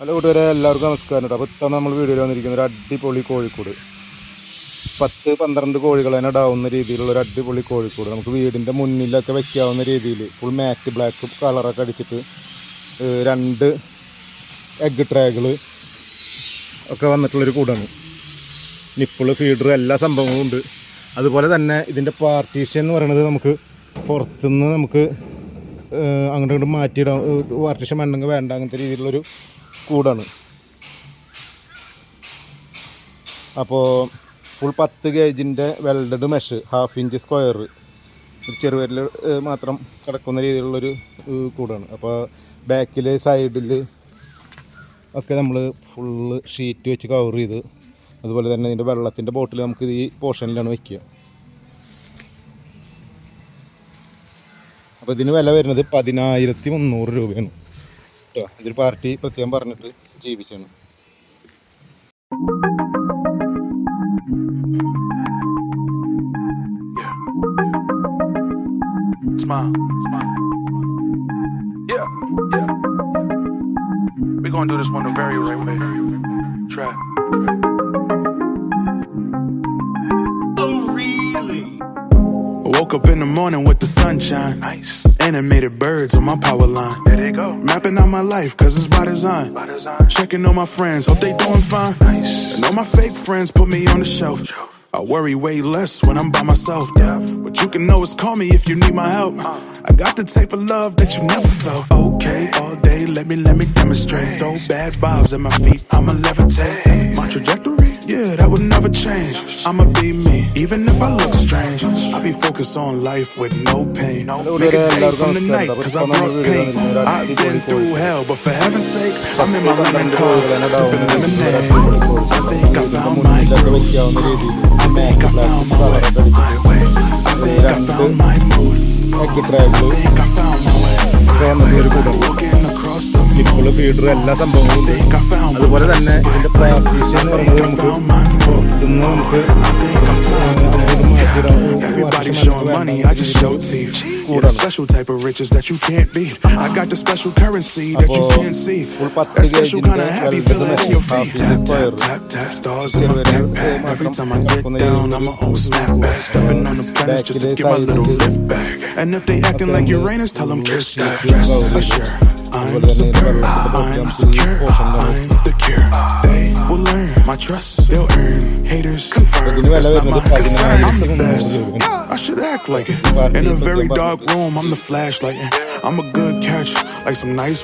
Hello കൂട്ടുകാരെ, എല്ലാവർക്കും നമസ്കാരം കേട്ടോ. അപ്പോൾ ഇത്തവണ നമ്മൾ വീഡിയോയിൽ വന്നിരിക്കുന്നത് ഒരു അടിപൊളി കോഴിക്കോട് 10-12 കോഴികൾ തന്നെ ഇടാവുന്ന രീതിയിലുള്ള ഒരു അടിപൊളി കോഴിക്കോട് നമുക്ക് വീടിൻ്റെ മുന്നിലൊക്കെ വെക്കാവുന്ന രീതിയിൽ ഫുൾ മാറ്റ് ബ്ലാക്ക് കളറൊക്കെ അടിച്ചിട്ട് 2 എഗ് ട്രാഗുകൾ ഒക്കെ വന്നിട്ടുള്ളൊരു കൂടാണ്. നിപ്പിള്, ഫീഡർ, എല്ലാ സംഭവങ്ങളും ഉണ്ട്. അതുപോലെ തന്നെ ഇതിൻ്റെ പാർട്ടീഷൻ എന്ന് പറയുന്നത് നമുക്ക് പുറത്തുനിന്ന് നമുക്ക് അങ്ങോട്ട് ഇങ്ങോട്ട് മാറ്റിയിടാം. പാർട്ടീഷൻ വേണ്ടെങ്കിൽ വേണ്ട, അങ്ങനത്തെ രീതിയിലുള്ളൊരു കൂടാണ്. അപ്പോൾ ഫുൾ 10 ഗേജിൻ്റെ വെൽഡഡ് മെഷ്, 1/2 ഇഞ്ച് സ്ക്വയർ, ഒരു ചെറുവിരൽ മാത്രം കിടക്കുന്ന രീതിയിലുള്ളൊരു കൂടാണ്. അപ്പോൾ ബാക്കിൽ സൈഡിൽ ഒക്കെ നമ്മൾ ഫുള്ള് ഷീറ്റ് വെച്ച് കവർ ചെയ്ത്, അതുപോലെ തന്നെ ഇതിൻ്റെ വെള്ളത്തിൻ്റെ ബോട്ടിൽ നമുക്ക് ഈ പോർഷനിലാണ് വയ്ക്കുക. അപ്പോൾ ഇതിന് വില വരുന്നത് 10,300 രൂപയാണ് കേട്ടോ. ഇതൊരു പാർട്ടി പ്രത്യേകം പറഞ്ഞിട്ട് ജീവിച്ചാണ്. We're gonna do this one the very right way. Try. Oh, really? Woke up in the morning with the sunshine. Nice. Animated birds on my power line. There they go. Mapping out my life, cause it's by design. Checking on my friends, hope they doing fine. Nice. And all my fake friends put me on the shelf. I worry way less when I'm by myself. But you can always call me if you need my help. I got the type of love that you never felt. Okay, all day, let me demonstrate. Throw bad vibes at my feet, I'ma levitate. My trajectory, yeah, that would never change. I'ma be me, even if I look strange. I'll be focused on life with no pain. Make a day from the night, cause I brought pain. I've been through hell, but for heaven's sake, I'm in my lemon car, sipping lemonade. I think I found my groove. I think I found my way. I think I found my mood. Egg ട്രാഗുകൾ, Looking across the nipple, feeder, എല്ലാ സംഭവങ്ങളും ഉണ്ട്. അതുപോലെ തന്നെ ഇതിൻ്റെ partition എന്ന് പറയുന്നത് നമുക്ക് പുറത്തുനിന്ന് നമുക്ക് Everybody showing money, I just show teeth. Yeah, that special type of riches that you can't beat. I got the special currency that you can't see. That special kind of happy feeling in your feet. Tap, tap, tap, tap, stars in my backpack. Every time I get down, I'ma always snap back. Stepping on the planets just to get my little lift back. And if they acting like Uranus, tell them kiss that. For sure, I'm superb, I'm secure, I'm the cure. They will learn my trust, they'll earn haters. Confirm, that's not my concern. I'm the best. I should act like it. In a very dark room, I'm the flashlight. I'm a good catch, like some nice